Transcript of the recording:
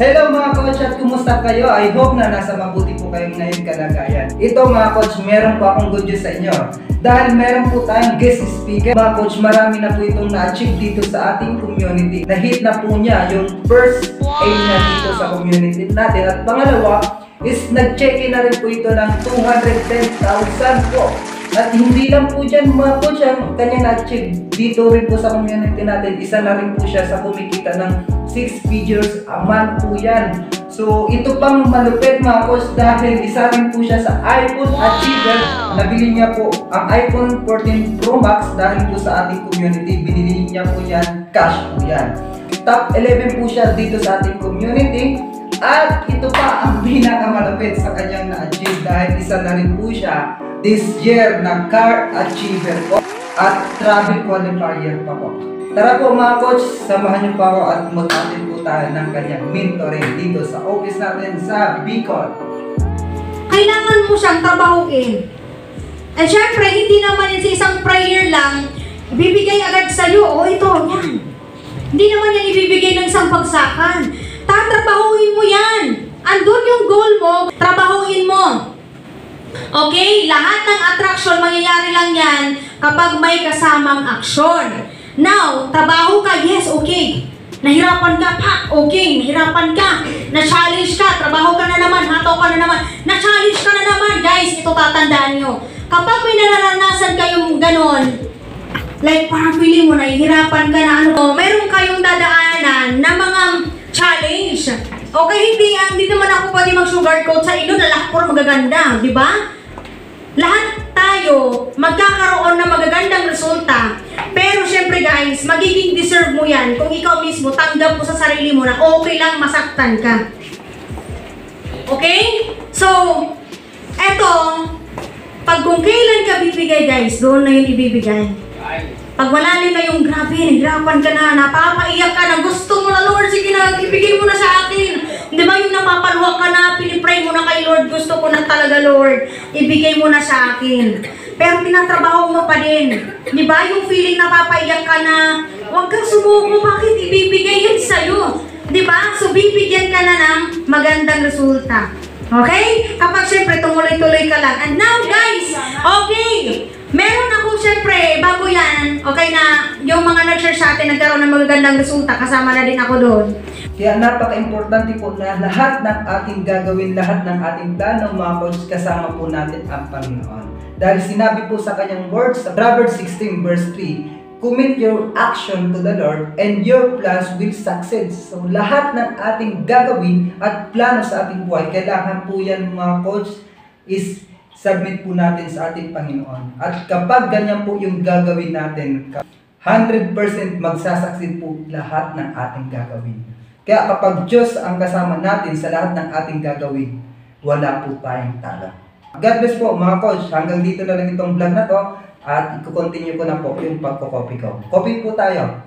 Hello mga coach at kumusta kayo? I hope na nasa mabuti po kayong ngayon kalagayan. Ito mga coach, meron po akong good news sa inyo. Dahil meron po tayong guest speaker. Mga coach, marami na po itong na-achieve dito sa ating community. Na-hit na po niya yung first aim na dito sa community natin. At pangalawa is nag-check-in na rin po ito ng 210,000 po. At hindi lang po dyan mga coach ang kanya na-achieve dito rin po sa community natin. Isa na rin po siya sa kumikita ng 6 figures a month po yan. So ito pang malupit mga coach dahil isa rin po siya sa iPhone Achiever. Nabili niya po ang iPhone 14 Pro Max dahil po sa ating community. Binili niya po yan, cash po yan. Top 11 po siya dito sa ating community. At ito pa ang pinakamalupit sa kanyang na-achieve dahil isa na rin po siya this year na Car Achiever po at Travel Qualifier pa po. Tara po mga coach, samahan niyo pa ako at mag-attend po tayo ng kanyang mentoring dito sa office natin sa Bicol. Kailangan mo siyang trabahuin. At syempre, hindi naman yun sa isang prayer lang, ibibigay agad sa'yo, o ito, yan. Hindi naman yan ibibigay ng isang pagsakan. Tatrabahuin mo yan. Andun yung goal mo, trabahuin mo. Okay? Lahat ng attraction, mangyayari lang yan kapag may kasamang aksyon. Now, trabaho ka, yes, okay. Nahirapan ka, pa, okay, nahirapan ka. Na-challenge ka, trabaho ka na naman, hataw ka na naman. Na-challenge ka na naman, guys, ito tatandaan nyo. Kapag may nararanasan kayong ganon, like parang feeling mo, nahihirapan ka na, meron kayong dadaanan na mga challenge. Okay, hindi naman ako pwede mag-sugarcoat sa inyo na lahat puro magaganda, di ba? Lahat tayo magkakaroon ng magagandang resulta. Pero syempre guys, magiging deserve mo yan kung ikaw mismo tanggap mo sa sarili mo na okay lang masaktan ka. Okay? So, eto, pag kung kailan ka bibigay guys, doon na yun ibibigay. Pag malalim na yung grabe, naghirapan ka na, napapaiyak ka na, gusto mo na Lord, sige na, ibigay mo na sa akin. Di ba yung napapaluha ka na, pinipray mo na kay Lord, gusto ko na talaga Lord, ibigay mo na sa akin. Pero tinatrabaho mo pa din. Di ba yung feeling napapaiyak ka na, huwag kang sumuko, bakit ibibigay yan sa'yo? Di ba? So bibigyan ka na ng magandang resulta. Okay? Kapag syempre tumuloy-tuloy ka lang. And now guys, okay, meron ako syempre, bago yan, okay na, yung mga nag-share sa atin, nagkaroon ng magagandang resulta, kasama na din ako doon. Kaya napaka-importante po na lahat ng ating gagawin, lahat ng ating plano mga coach, kasama po natin ang Panginoon. Dahil sinabi po sa kanyang words sa Proverbs 16 verse 3, commit your action to the Lord and your plans will succeed. So lahat ng ating gagawin at plano sa ating buhay, kailangan po yan mga coach is submit po natin sa ating Panginoon. At kapag ganyan po yung gagawin natin, 100% magsasucceed po lahat ng ating gagawin. Kaya kapag Diyos ang kasama natin sa lahat ng ating gagawin, wala po tayong talo. God bless po mga coach. Hanggang dito na lang itong vlog na to at i-continue ko na po yung pagko-copy ko. Copy po tayo.